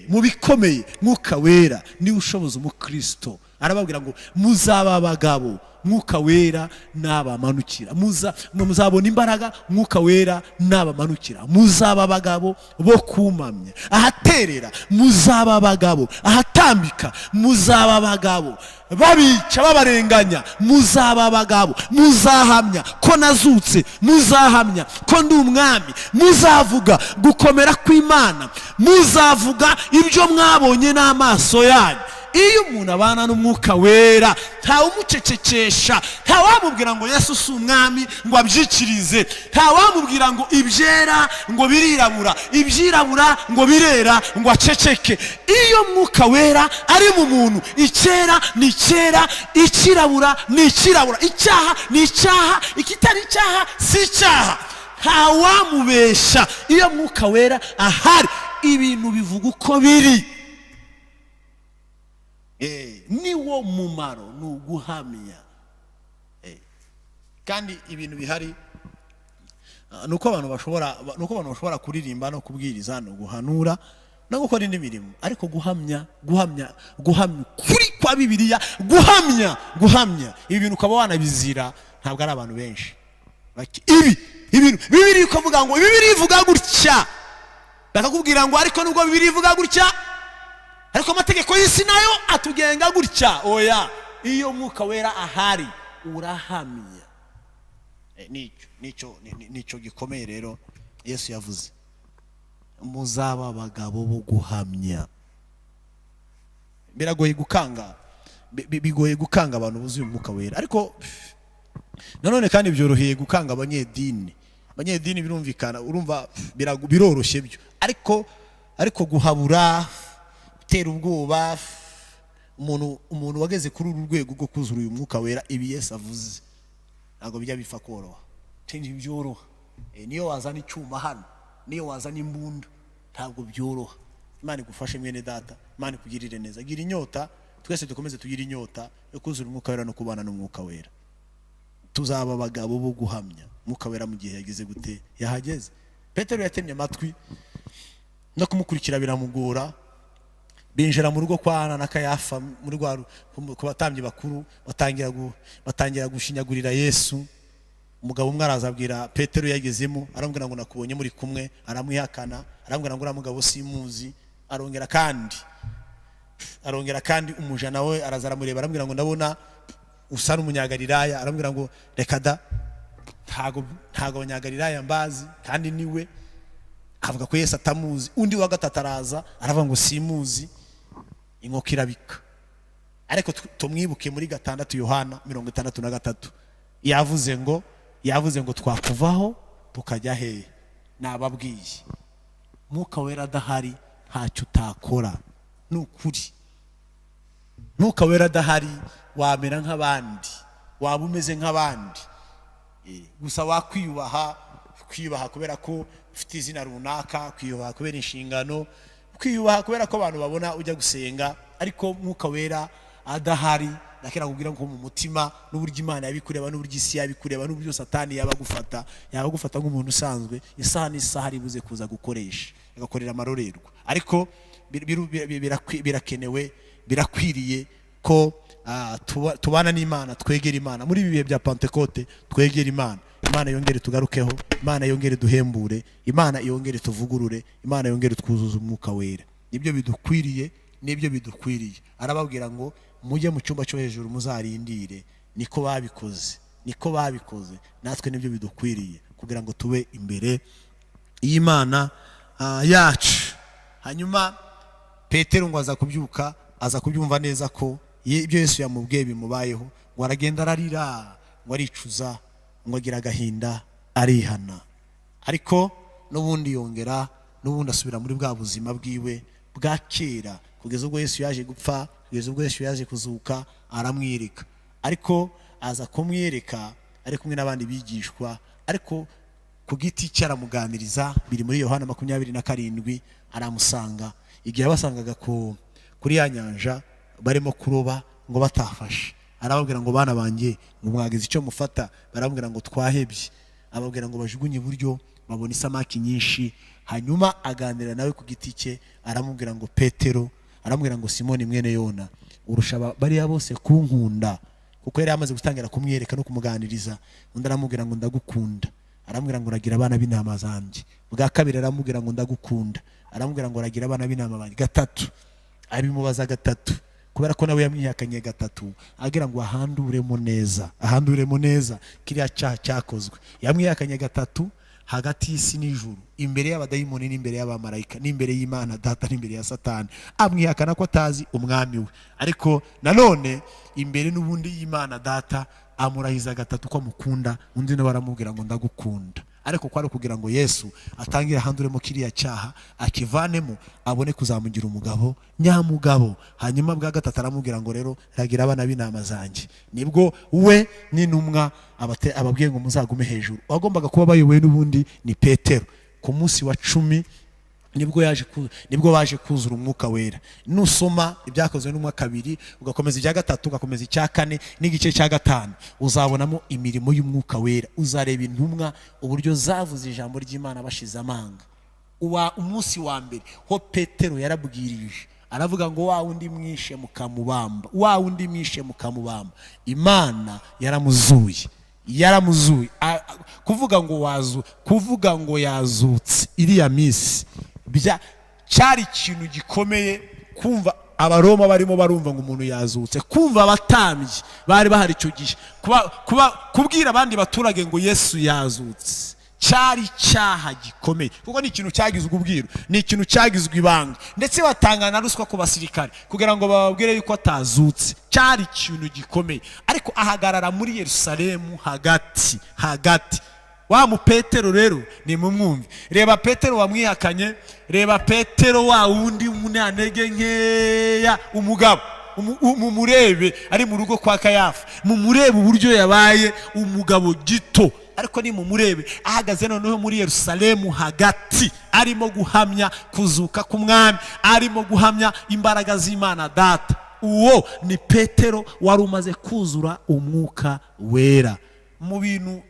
Mu bikomeye Mwuka Wera niwe ushoboza umukristo. arababwira ngo muzaba abagabo, mwuka wera nabamanukira, muzabona imbaraga, mwuka wera nabamanukira, muzaba abagabo bo kumamya, ahaterera muzaba abagabo, ahatambika muzaba abagabo, babica babarenganya muzaba abagabo, muzahamya ko nazutse, muzahamya ko ndi umwami, muzavuga gukomera kw'Imana, muzavuga ibyo mwabonye n'amaso yanyu. Iyo umuntu abana n'umwuka wera ntawumucecekesha, ntawamubwira ngo Yesu si umwami ngo abyikirize, ntawamubwira ngo ibyera ngo birirabura, ibyirabura ngo birera ngo aceceke. Iyo mwuka wera ari mu muntu, icyera ni icyera, ikirabura ni ikirabura, icyaha ni icyaha, ikitari icyaha si icyaha. Ntawamubesha. Iyo mwuka wera ahari, ibintu bivuga uko biri. Niwo mumaro ni uguhamya. Kandi ibintu bihari nuko abantu bashobora kuririmba no kubwiriza no guhanura no gukora indi mirimo, ariko guhamya kuri kwa Bibiliya, guhamya ibi bintu ukaba wanabizira, ntabwo ari abantu benshi. Ibintu Bibiliya ikavuga ngo Bibiliya ivuga gutya, bakakubwira ngo ariko nubwo Bibiliya ivuga gutya, ariko amategeko y'isi nayo atugenga gutya. Oya, iyo mwuka wera ahari urahamya. Nicyo gikomeye rero Yesu yavuze, muzaba abagabo bo guhamya. Bigoye gukanga abantu buzuye umwuka wera, ariko nanone kandi byoroheye gukanga abanyedini. Birumvikana, urumva biroroshye byo, ariko guhabura, gutera ubwoba umuntu wageze kuri uru rwego rwo kuzura uyu mwuka wera, ibi Yesu avuze ntabwo bijya bipfa koroha, byoroha. Niyo wazana icyuma hano, niyo wazana imbunda, ntabwo byoroha. Imana igufashe mwene data, Imana ikugirire neza. Gira inyota, twese dukomeze tugira inyota yo kuzura umwuka wera no kubana n'umwuka wera. Tuzaba abagabo bo guhamya. Umwuka wera mu gihe yageze gute? Yahageze. Petero yatemye amatwi, no kumukurikira biramugora. Binjira mu rugo kwa Ana na Kayafa, ku batambyi bakuru, batangira gushinyagurira Yesu. Umugabo umwe arazabwira Petero yagezemo, aramubwira ngo nakubonye muri kumwe, aramwihakana, aramubwira ngo uriya mugabo simuzi. Arongera kandi umuja nawe araza aramureba, aramubwira ngo ndabona usa n'umunyagalilaya. Aramubwira ngo reka da, ntago abanyagalilaya mbazi, kandi niwe. Avuga ko Yesu atamuzi. Undi wa gatatu araza aravuga ngo simuzi. Inkoko irabika. Ariko tumwibuke muri 6 Yohana 63 yavuze ngo twakuvaho tukajya hehe? Nababwiye, mwuka wera adahari ntacyo utakora. Nukuri, mwuka wera adahari wamera nk'abandi, waba umeze nk'abandi. Gusa wakwiyubaha kubera ko ufite izina runaka, kwiyubaha kubera inshingano, kwiyubaha kubera ko abantu babona ujya gusenga. Ariko mwuka wera adahari, nakira kugira ngo mu mutima n'uburyo Imana yabikureba, n'uburyo isi yabikureba, n'uburyo Satani yabagufata nk'umuntu usanzwe, isaha n'isaha ribuze kuza gukoresha, agakorera amarorerwa. Ariko birakenewe, birakwiriye ko tubana n'Imana, twegera Imana. Muri ibi bihe bya Pentecote twegera Imana. Imana yongere tugarukeho, Imana yongere duhembure, Imana yongere tuvugurure, Imana yongere twuzuza umwuka wera. Nibyo bidukwiriye. Arababwira ngo mujye mu cyumba cyo hejuru muzarindire. Niko babikoze, natwe nibyo bidukwiriye kugira ngo tube imbere y'Imana yacu. Hanyuma Petero ngo aza kubyumva neza ko ibyo Yesu yamubwiye bimubayeho, ngo aragenda ararira, ngo aricuza, ngo agira agahinda, arihana. Ariko n'ubundi asubira muri bwa buzima bwiwe bwa kera, kugeza ubwo Yesu yaje gupfa, kugeza ubwo Yesu yaje kuzuka, aramwirika. Ariko aza kumwirika ari kumwe n'abandi bigishwa, ariko ku giti cye aramuganiriza. Biri muri Yohana 27, aramusanga. Igihe basangaga kuri ya nyanja barimo kuroba ngo batafashe, arababwira ngo bana banjye, ngo mwagize icyo mufata? Barabwira ngo twahebye. Ababwira ngo bajugunye iburyo, babona isamaki nyinshi. Hanyuma aganira nawe ku giti cye, aramubwira ngo Petero, aramubwira ngo Simoni mwene Yona, urusha bariya bose kunkunda, kuko yari amaze gutangira kumwereka no kumuganiriza. Undi aramubwira ngo ndagukunda, aramubwira ngo uragira abana b'intama zanjye. Bwa kabiri aramubwira ngo ndagukunda, aramubwira ngo uragira abana b'intama banjye. Gatatu abimubaza gatatu, kubera ko nawe yamwihakanye gatatu, agira ngo ahanduremo neza kiriya cyaha cyakozwe. Yamwihakanye gatatu hagati y'isi n'ijuru, imbere y'abadayimoni n'imbere y'abamarayika n'imbere y'Imana Data n'imbere ya Satani. Amwihakana ko atazi umwami we, ariko nanone imbere n'ubundi y'Imana Data amurahiza gatatu ko amukunda. Undi nawe aramubwira ngo ndagukunda, ariko kwari kugira ngo Yesu atangire ahanduremo kiriya cyaha, akivanemo, abone kuzamugira umugabo nyamugabo. Hanyuma bwa gatatu aramubwira ngo rero ragira abana b'intama zanjye. Nibwo we n'intumwa ababwiye ngo muzagume hejuru. Wagombaga kuba bayoboye n'ubundi ni Petero. Ku munsi wa 10 nibwo baje kuzura umwuka wera. Nusoma ibyakozwe n'umwa kabiri, ugakomeza icya gatatu, ugakomeza icya kane n'igice cya gatanu, uzabonamo imirimo y'umwuka wera. Uzareba intumwa uburyo zavuze ijambo ry'Imana bashize amanga. Umunsi wa mbere ho Petero yarabwirije, aravuga ngo wa wundi mwishe mukamubamba, Imana yaramuzuye. Kuvuga ngo yazutse iriya minsi cyari ikintu gikomeye. Kumva abaroma barimo barumva ngo umuntu yazutse, kumva abatambyi bari bahari icyo gihe kubwira abandi baturage ngo Yesu yazutse, cyari icyaha gikomeye, kuko ni ikintu cyagizwe ubwiru, ni ikintu cyagizwe ibanga, ndetse batanga na ruswa ku basirikare kugira ngo bababwire yuko atazutse. Cyari ikintu gikomeye, ariko ahagarara muri Yerusalemu hagati. Wa mu Petero rero ni mumwumve. Reba Petero wamwihakanye, reba Petero wa wundi umunantege nkeya, umugabo. Mumurebe ari mu rugo kwa Kayafa, mumurebe uburyo yabaye umugabo gito, ariko ni mumurebe ahagaze noneho muri Yerusalemu hagati, arimo guhamya kuzuka k'umwami, arimo guhamya imbaraga z'Imana Data. Uwo ni Petero wari umaze kuzura umwuka wera. Mu bintu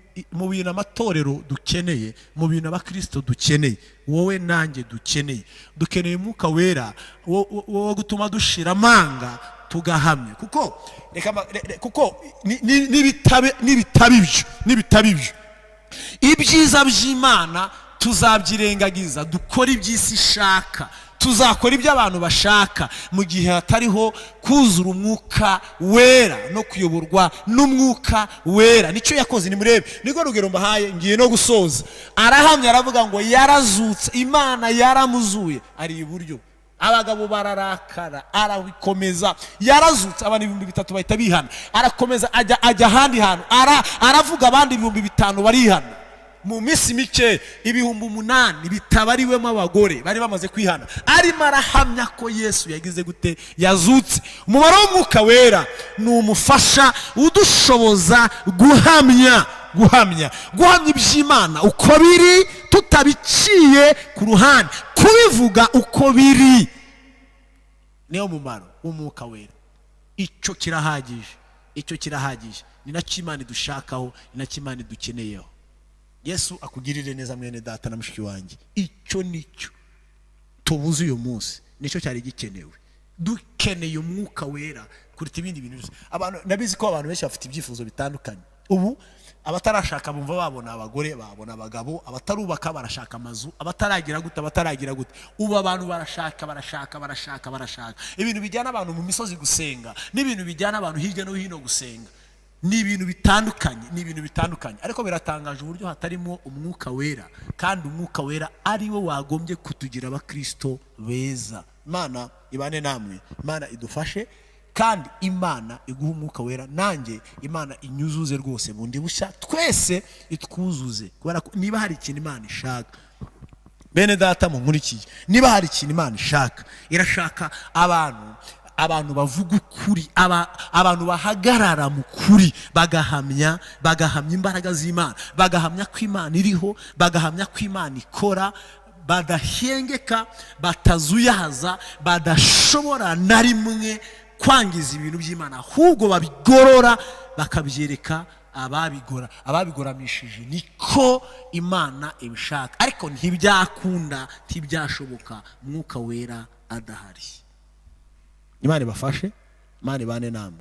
amatorero dukeneye, mu bintu abakristo dukeneye, wowe nanjye dukeneye umwuka wera wo gutuma dushira amanga tugahamya. Kuko nibitabibyo ibyiza by'Imana tuzabyirengagiza, dukora iby'isi ishaka, tuzakora ibyo abantu bashaka, mu gihe hatariho kuzura umwuka wera no kuyoborwa n'umwuka wera. Nicyo yakoze. Nimurebe, niko rugero mbahaye, ngiye no gusoza. Arahamya aravuga ngo yarazutse, Imana yaramuzuye. Ari iburyo, abagabo bararakara, arabikomeza, yarazutse. Abantu 3000 bahita bihana. Arakomeza ajya ahandi hantu, aravuga abandi 5000 barihana. Mu minsi mike 8,000 bitabariwemo abagore bari bamaze kwihana. Arimo arahamya ko Yesu yagize gute? Yazutse. Umumaro w'umwuka wera ni umufasha udushoboza guhamya iby'Imana uko biri, tutabiciye ku ruhande, kubivuga uko biri. Niyo mumaro w'umwuka wera. Icyo kirahagije. Ni nacyo Imana idushakaho, ni nacyo Imana idukeneyeho. Yesu akugirire neza mwene data na mushiki wanjye. Icyo nicyo tubuze uyu munsi, nicyo cyari gikenewe. Dukeneye umwuka wera kuruta ibindi bintu byose. Abantu nabizi ko abantu benshi bafite ibyifuzo bitandukanye. Ubu abatarashaka bumva babona abagore, babona abagabo, abatarubaka barashaka amazu, abataragira gute. Ubu abantu barashaka ibintu bijyana abantu mu misozi gusenga, n'ibintu bijyana abantu hirya no hino gusenga. Ni ibintu bitandukanye, ariko biratangaje uburyo hatarimo umwuka wera, kandi umwuka wera ari wo wagombye kutugira abakristo beza. Imana ibane namwe, Imana idufashe, kandi Imana iguha umwuka wera. Nanjye Imana inyuzuze rwose bundi bushya, twese itwuzuze. Kubera ko niba hari ikintu Imana ishaka, bene data munkurikiye, niba hari ikintu Imana ishaka, irashaka abantu bavuga ukuri, abantu bahagarara mu kuri, bagahamya imbaraga z'Imana, bagahamya ko Imana iriho, bagahamya ko Imana ikora, badahengeka, batazuyaza, badashobora na rimwe kwangiza ibintu by'Imana, ahubwo babigorora bakabyereka ababigoramishije. Niko Imana ibishaka, ariko ntibyashoboka umwuka wera adahari. Imana ibafashe, Imana ibane namwe.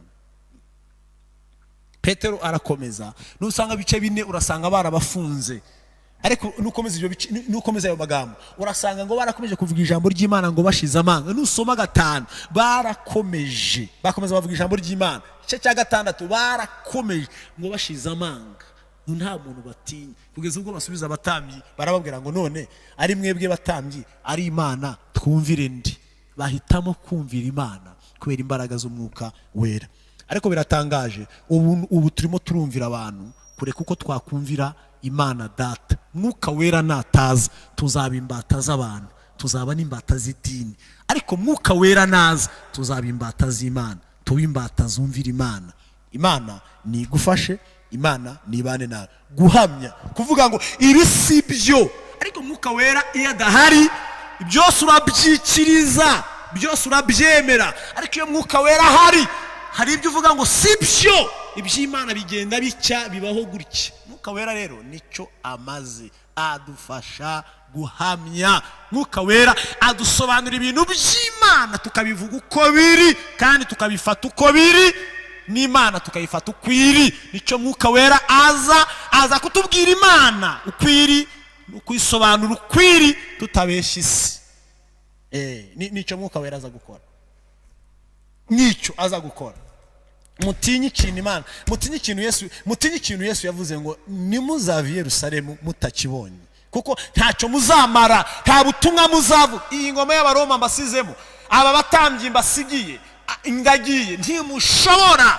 Petero arakomeza, nusanga bice bine urasanga barabafunze, ariko nukomeza ibyo bice, nukomeza ayo magambo urasanga ngo barakomeje kuvuga ijambo ry'Imana ngo bashize amanga. Nusoma 5 barakomeje, bakomeza bavuga ijambo ry'Imana. Igice cya 6 barakomeje ngo bashize amanga, nta muntu batinya, kugeza ubwo basubiza abatambyi barababwira ngo none ari mwebwe batambyi ari Imana twumvire ndi. Bahitamo kumvira Imana kubera imbaraga z'umwuka wera. Ariko biratangaje, ubu turimo turumvira abantu kure kuko twakumvira Imana Data. Mwuka wera nataza tuzaba imbata z'abantu, tuzaba n'imbata z'idini. Ariko mwuka wera naza tuzaba imbata z'Imana, tuba imbata zumvira Imana. Imana nigufashe, Imana nibane nawe. Guhamya kuvuga ngo ibi si byo, ariko mwuka wera iyo adahari byose urabyikiriza, byose urabyemera. Ariko iyo mwuka wera hari ibyo uvuga ngo si byo, iby'Imana bigenda bicya, bibaho gutya. Mwuka wera rero nicyo amaze, adufasha guhamya. Mwuka wera adusobanura ibintu by'Imana tukabivuga uko biri kandi tukabifata uko biri, n'Imana tukayifata uko iri. Nicyo mwuka wera aza kutubwira Imana uko iri, kuyisobanura uko iri, tutabesha isi. Nicyo mwuka wera aza gukora, nicyo aza gukora. Mutinye ikintu Imana, mutinye ikintu Yesu yavuze ngo nimuzava i Yerusalemu mutakibonye, kuko ntacyo muzamara, nta butumwa muzavuga. Iyi ngoma y'Abaroma mbasizemo, aba batambyi mbasigiye, indagiye, ntimushobora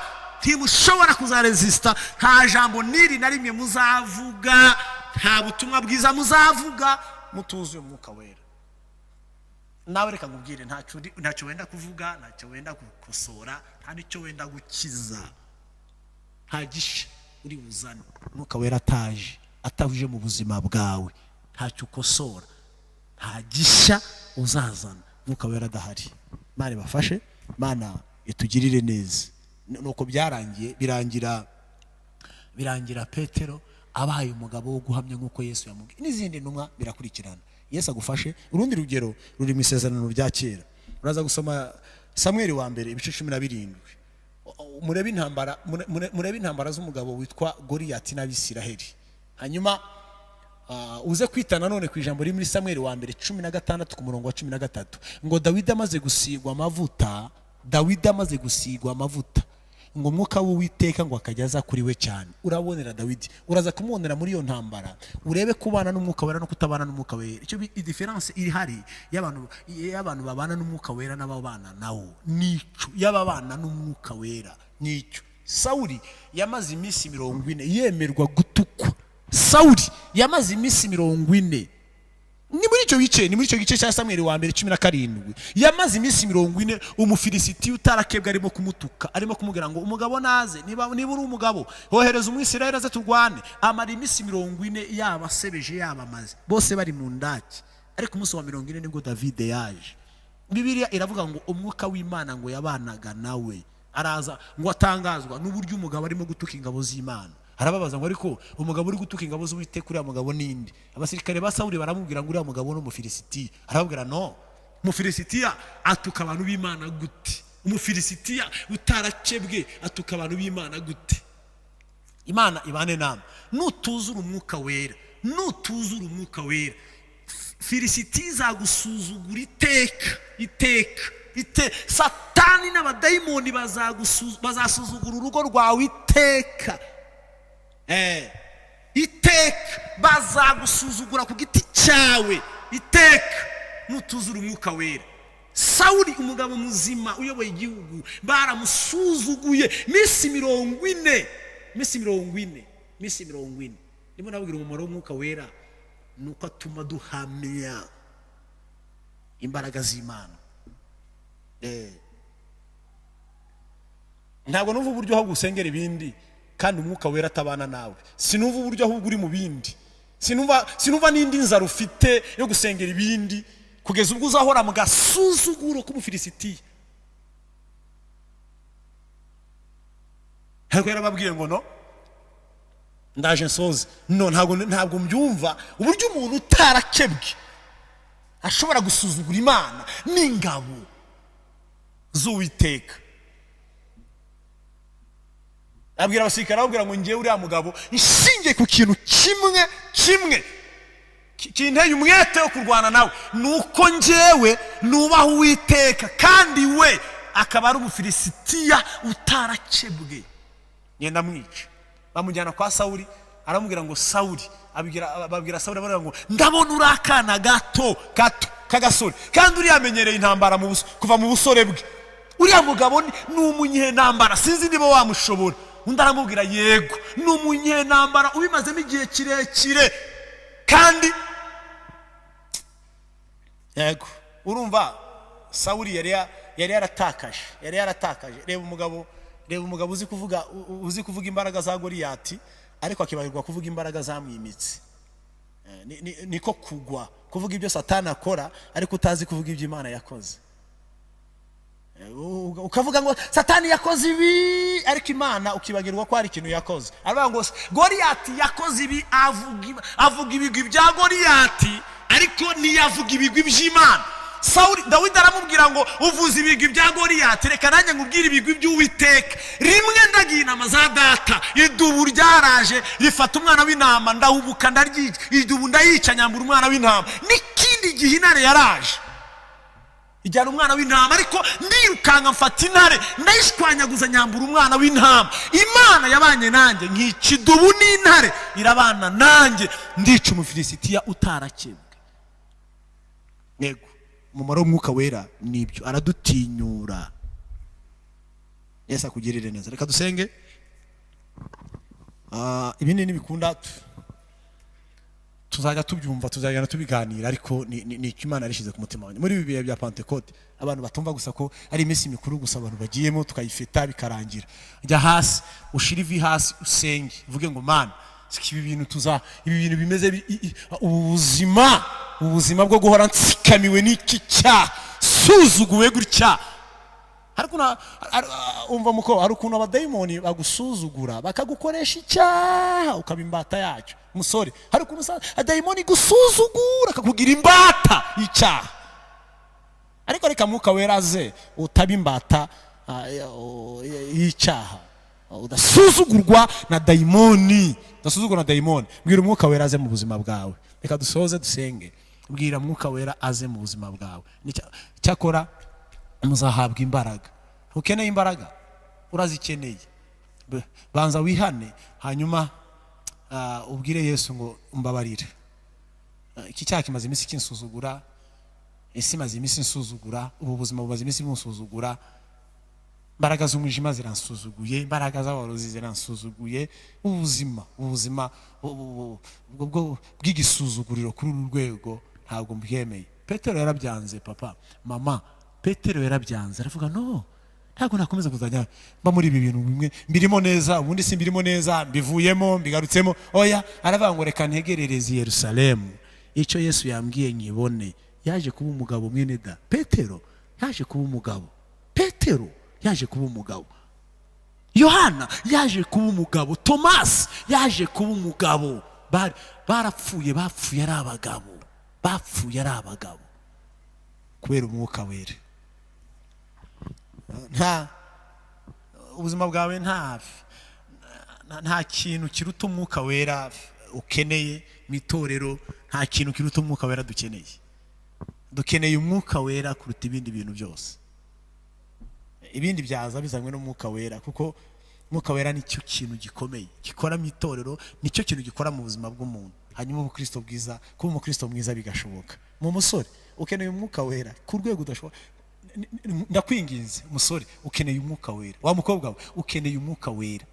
kuzaresista. Nta jambo niri na rimwe muzavuga, nta butumwa bwiza muzavuga mutuzuye umwuka wera. Nawe reka ngubwire, ntacyo wenda kuvuga, ntacyo wenda gukosora, nta nicyo wenda gukiza, nta gisha uri buzane. Mwuka wera atahuje mu buzima bwawe, ntacyo ukosora, nta gisha uzazana. Mwuka wera adahari. Imana bafashe, Imana itugirire neza. Nuko byarangiye, birangira Petero abaye umugabo wo guhamya nk'uko Yesu yamubwiye. N'izindi ntumwa birakurikirana. Yesu agufashe. Urundi rugero ruri mu isezerano rya kera, uraza gusoma Samuel wa mbere ibice 17. Murebe intambara z'umugabo witwa Goliyati n'Abisiraheli. Hanyuma uze kwitana none ku ijambo riri muri Samuel wa mbere 16 ku murongo wa 13 ngo Dawidi amaze gusigwa amavuta ngo umwuka w'Uwiteka ngo akajyaza kuri we cyane. Urabonera Dawidi, uraza kumubonera muri iyo ntambara, urebe kubana n'umwuka wera no kutabana n'umwuka wera. Icyo difference iri hari y'abantu babana n'umwuka wera n'ababana nawo, nico y'ababana n'umwuka wera. Nico Sawuli yamaze iminsi 40 yemerwa gutukwa. Sawuli yamaze iminsi 40, ni muri icyo gice cya Samuel wa mbere 17. Yamaze iminsi 40 Umufilisiti utarakebwa arimo kumutuka, arimo kumubwira ngo umugabo naze, niba uri umugabo hohereza Umwisirayeli aze turwane. Amara iminsi 40 yabasebeje, yabamaze, bose bari mu ndaki. Ariko umunsi wa 40 nibwo David yaje. Bibiliya iravuga ngo umwuka w'Imana ngo yabanaga nawe, araza ngo atangazwa n'uburyo umugabo arimo gutuka ingabo z'Imana. Arababaza ngo ariko umugabo uri gutuka ingabo z'Uwiteka uriya mugabo ninde? Abasirikare ba Sawuli baramubwira ngo uriya mugabo no Mufilisitiya. Arababwira no, Mufilisitiya atuka abantu b'Imana gute? Umufilisitiya utarakebwe atuka abantu b'Imana gute? Imana ibane namwe. Nutuzura umwuka wera, Filisitiya izagusuzugura iteka. Satani n'abadayimoni bazasuzugura urugo rwawe iteka. Iteka bazagusuzugura ku giti cyawe iteka, nutuzura umwuka wera. Sawuli umugabo muzima uyoboye igihugu baramusuzuguye iminsi 40. Ndimo nabwira umumaro w'umwuka wera nuko atuma duhamya imbaraga z'Imana. Ntabwo numva uburyo aho gusengera ibindi kandi umwuka wera atabana nawe. Sinumva uburyo ahubwo uri mu bindi. Sinumva n'indi nzara ufite yo gusengera ibindi kugeza ubwo uzahora mu gasuzuguro k'Umufilisitiya. Ntabwo yarababwiye ngo no, ndaje nsoze. No, ntabwo mbyumva uburyo umuntu utarakebwe ashobora gusuzugura Imana n'ingabo z'Uwiteka. abwira abasirikare ababwira ngo ngewe uriya mugabo ishingiye ku kintu kimwe kinteye umwete wo kurwana nawe, nuko ngewe nubaha Uwiteka kandi we akaba ari Umufilisitiya utarakebwe. Ngenda mwica. Bamujyana kwa Sawuli, aramubwira ngo Sawuli, babwira Sawuli baravuga ngo ndabona uri akana gato kagasore kandi uri yamenyereye intambara kuva mu busore bwe. Uriya mugabo ni umunyenambara, sinzi niba wamushobora. Undi aramubwira yego, ni umunyenambara ubimazemo igihe kirekire kandi yego. Urumva Sawuli yari yaratakaje. Reba umugabo uzi kuvuga imbaraga za Goliyati ariko akibagirwa kuvuga imbaraga zamwimitse. Niko kugwa kuvuga ibyo Satani akora ariko utazi kuvuga ibyo Imana yakoze. Ukavuga ngo Satani yakoze ibi ariko Imana ukibagirwa ko hari ikintu yakoze. Aravuga ngo Goliyati yakoze ibi, avuga ibigwi bya Goliyati ariko ntiyavuga ibigwi by'Imana. Dawidi aramubwira ngo uvuze ibigwi bya Goliyati, reka nanjye nkubwire ibigwi by'Uwiteka. Rimwe ndagiye inama za data, idubu ryaraje rifata umwana w'intama, ndahubuka ndaryica, idubu ndayica nyambura umwana w'intama. N'ikindi gihe intare yaraje ijyana umwana w'intama, ariko ndirukanka mfata intare ndayishwanyaguza nyambura umwana w'intama. Imana yabanye nanjye nkica idubu n'intare irabana nanjye, ndica Umufilisitiya utarakebwe. Yego, umumaro w'Umwuka Wera nibyo, aradutinyura. Yesu akugirire neza. Reka dusenge. Ibindi nibikunda tuzajya tubyumva, tuzajya tubiganira, ariko ni Imana yarishize ku mutima wanjye muri ibi bihe bya Pentecote. Abantu batumva gusa ko ari iminsi mikuru gusa abantu bagiyemo tukayifeta bikarangira. Jya hasi, ushira ivi hasi, usenge, uvuge ngo Mana, ibi bintu bimeze ubuzima bwo guhora nsikamiwe n'iki cyaha, suzuguwe gutya. Umva muko, hari ukuntu abadayimoni bagusuzugura bakagukoresha icyaha ukaba imbata yacyo. Musore, hari ukuntu adayimoni gusuzugura akakugira imbata y'icyaha, ariko reka Mwuka Wera aze utaba imbata y'icyaha, udasuzugurwa na dayimoni. Bwira Umwuka Wera aze mu buzima bwawe. Reka dusoze dusenge. Bwira Mwuka Wera aze mu buzima bwawe. Cyakora muzahabwa imbaraga. Ukeneye imbaraga, urazikeneye, banza wihane, hanyuma ubwire Yesu ngo umbabarire. Iki cyaha kimaze iminsi kinsuzugura, isi imaze iminsi insuzugura, ubu buzima bumaze iminsi bunsuzugura. Imbaraga z'umwijima ziransuzuguye, imbaraga z'abarozi ziransuzuguye. Ubuzima bw'igisuzuguriro kuri uru rwego ntabwo mbwemeye. Petero yarabyanze, papa, mama, Petero yarabyanze, aravuga no, ntabwo nakomeza kuzajya mba muri ibi bintu bimwe, mbirimo neza ubundi si mbirimo neza, mbivuyemo mbigarutsemo. Oya, aravuga ngo reka ntegerereze i Yerusalemu icyo Yesu yambwiye nyibone. Yaje kuba umugabo mwene da. Petero yaje kuba umugabo. Yohana yaje kuba umugabo. Tomasi yaje kuba umugabo. Bapfuye ari abagabo kubera Umwuka Wera. Ubuzima bwawe nta kintu kiruta Umwuka Wera ukeneye mu itorero. Nta kintu kiruta Umwuka Wera dukeneye Umwuka Wera kuruta ibindi bintu byose. Ibindi byaza bizanywe n'Umwuka Wera, kuko Umwuka Wera nicyo kintu gikomeye gikora mu itorero, nicyo kintu gikora mu buzima bw'umuntu. Hanyuma ubukristo bwiza, kuba umukristo mwiza bigashoboka. Mu musore ukeneye Umwuka Wera ku rwego udashobora. Ndakwinginze musore, ukeneye Umwuka Wera. Wa mukobwa we ukeneye Umwuka Wera.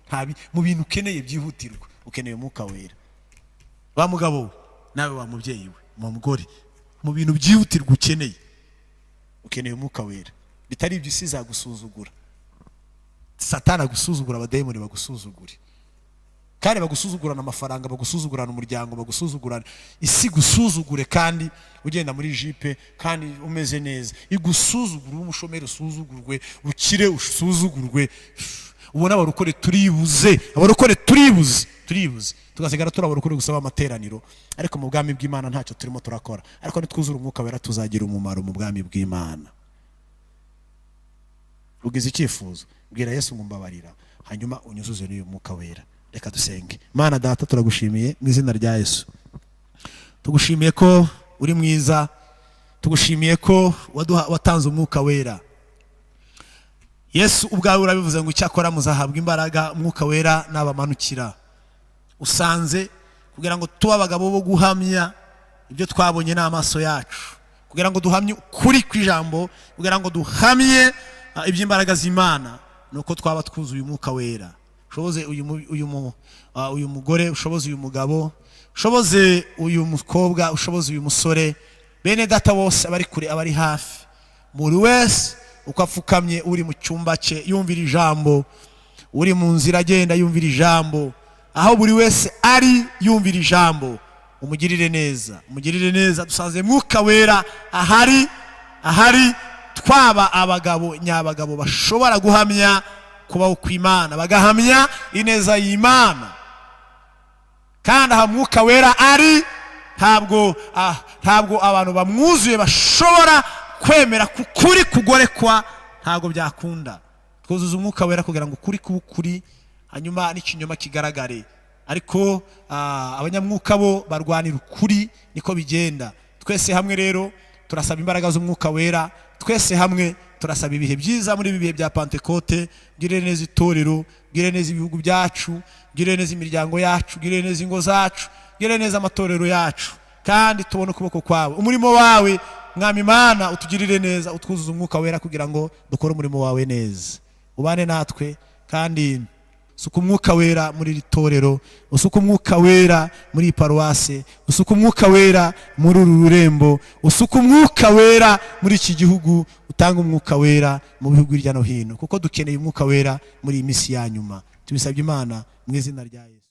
Mu bintu ukeneye byihutirwa ukeneye Umwuka Wera. Wa mugabo we nawe, wa mubyeyi we, mu mugore, mu bintu byihutirwa ukeneye Umwuka Wera. Bitari ibyo isi izagusuzugura. Satani agusuzugura, abadayimoni bagusuzugure, kandi bagusuzugurana amafaranga, bagusuzugurana umuryango, bagusuzugurana isi, gusuzugure kandi ugenda muri jipe kandi umeze neza. Igusuzugura, umushomeri usuzugurwe, ukire usuzugurwe. Ubona abarokore turibuze, tugasigara turi abarokore gusaba amateraniro, ariko mu bwami bw'Imana ntacyo turimo turakora. Ariko nitwuzura Umwuka Wera tuzagira umumaro mu bwami bw'Imana. Ugize icyifuzo, bwira Yesu ngo mbabarira. hanyuma unyuzuze n'uyu mwuka wera. Reka dusenge. Mana Data, turagushimiye mu izina rya Yesu. Tugushimiye ko uri mwiza, tugushimiye ko watanze umwuka wera. Yesu ubwawe urabivuze ngo icyakora muzahabwa imbaraga umwuka wera nabamanukira. Usanze kugira ngo tuba abagabo bo guhamya ibyo twabonye n'amaso yacu, kugira ngo duhamye ukuri kw'ijambo, kugira ngo duhamye iby'imbaraga z'Imana, nuko twaba twuzuye umwuka wera. Ushoboze uyu mugore, ushoboze uyu mugabo, ushoboze uyu mukobwa, ushoboze uyu musore, bene data bose abari kure abari hafi, buri wese uko apfukamye, uri mu cyumba cye yumvira ijambo, uri mu nzira agenda yumvira ijambo, aho buri wese ari yumvira ijambo, umugirire neza, umugirire neza. Dusanze mwuka wera ahari twaba abagabo nyabagabo bashobora guhamya kubaho kw'Imana, bagahamya ineza y'Imana. Kandi aha mwuka wera ari, ntabwo abantu bamwuzuye bashobora kwemera kukuri kugorekwa, ntabwo byakunda. Twuzuza umwuka wera kugira ngo ukuri kuba ukuri, hanyuma n'ikinyoma kigaragare. Ariko abanyamwuka bo barwanira ukuri, niko bigenda. Twese hamwe rero turasaba imbaraga z'umwuka wera, twese hamwe turasaba ibihe byiza muri ibi bihe bya Pentekote. Gire neza itorero, gire neza ibihugu byacu, gire neza imiryango yacu, gire neza ingo zacu, gire neza amatorero yacu, kandi tubone ukuboko kwawe. Umurimo wawe Mwami Imana utugirire neza, utwuzuza umwuka wera kugira ngo dukore umurimo wawe neza. Ubane natwe, kandi usuka umwuka wera muri iri torero, usuka umwuka wera muri iyi paruwase, usuka umwuka wera muri uru rurembo, usuka umwuka wera muri iki gihugu, utanga umwuka wera mu bihugu hirya no hino, kuko dukeneye umwuka wera muri iyi minsi ya nyuma. Tubisabye Imana mu izina rya Yesu.